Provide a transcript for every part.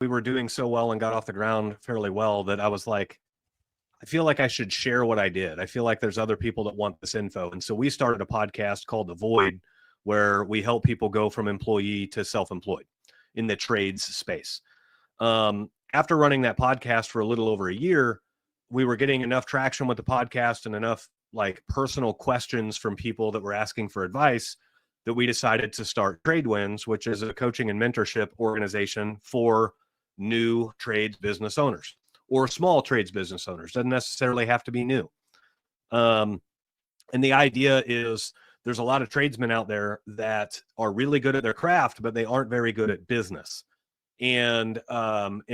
we were doing so well and got off the ground fairly well that I was like, I feel like I should share what I did. I feel like there's other people that want this info. And so we started a podcast called The Void, where we help people go from employee to self-employed in the trades space. After running that podcast for a little over a year, we were getting enough traction with the podcast and enough like personal questions from people that were asking for advice that we decided to start Tradewinds, which is a coaching and mentorship organization for new trades business owners or small trades business owners. Doesn't necessarily have to be new. And the idea is there's a lot of tradesmen out there that are really good at their craft, but they aren't very good at business. And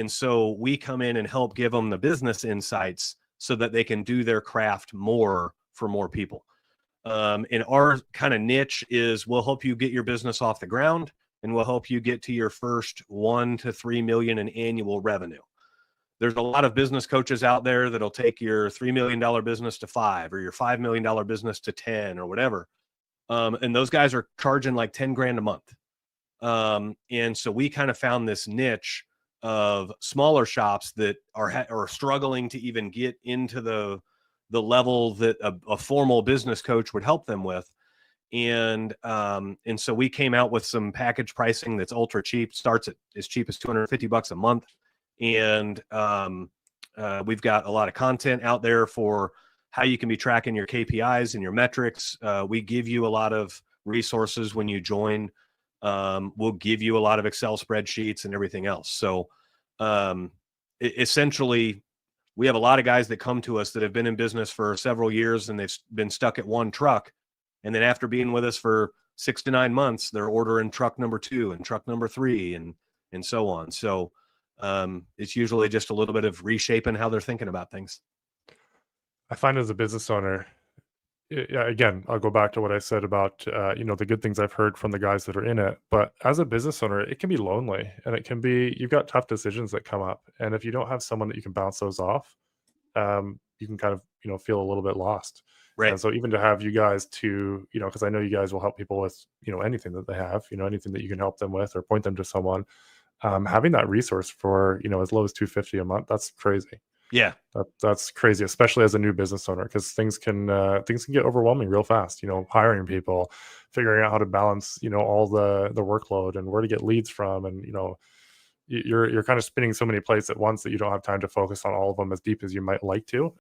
so we come in and help give them the business insights so that they can do their craft more for more people. And our kind of niche is we'll help you get your business off the ground, and we'll help you get to your first 1 to 3 million in annual revenue. There's a lot of business coaches out there that'll take your $3 million business to 5 or your $5 million business to 10 or whatever. And those guys are charging like 10 grand a month. And so we kind of found this niche of smaller shops that are struggling to even get into the level that a formal business coach would help them with. And so we came out with some package pricing that's ultra cheap, starts at as cheap as $250 a month. And we've got a lot of content out there for how you can be tracking your KPIs and your metrics. We give you a lot of resources when you join. We'll give you a lot of Excel spreadsheets and everything else. So essentially, we have a lot of guys that come to us that have been in business for several years and they've been stuck at one truck. And then after being with us for 6 to 9 months, they're ordering truck number 2 and truck number 3 and so on. So it's usually just a little bit of reshaping how they're thinking about things. I find as a business owner, again, I'll go back to what I said about, the good things I've heard from the guys that are in it. But as a business owner, it can be lonely, and it can be, you've got tough decisions that come up. And if you don't have someone that you can bounce those off, you can kind of, feel a little bit lost. Right. And so even to have you guys to, because I know you guys will help people with, anything that they have, anything that you can help them with or point them to someone, having that resource for, as low as $250 a month, that's crazy. Yeah, that's crazy, especially as a new business owner, because things can get overwhelming real fast. Hiring people, figuring out how to balance, all the workload and where to get leads from, and you're kind of spinning so many plates at once that you don't have time to focus on all of them as deep as you might like to.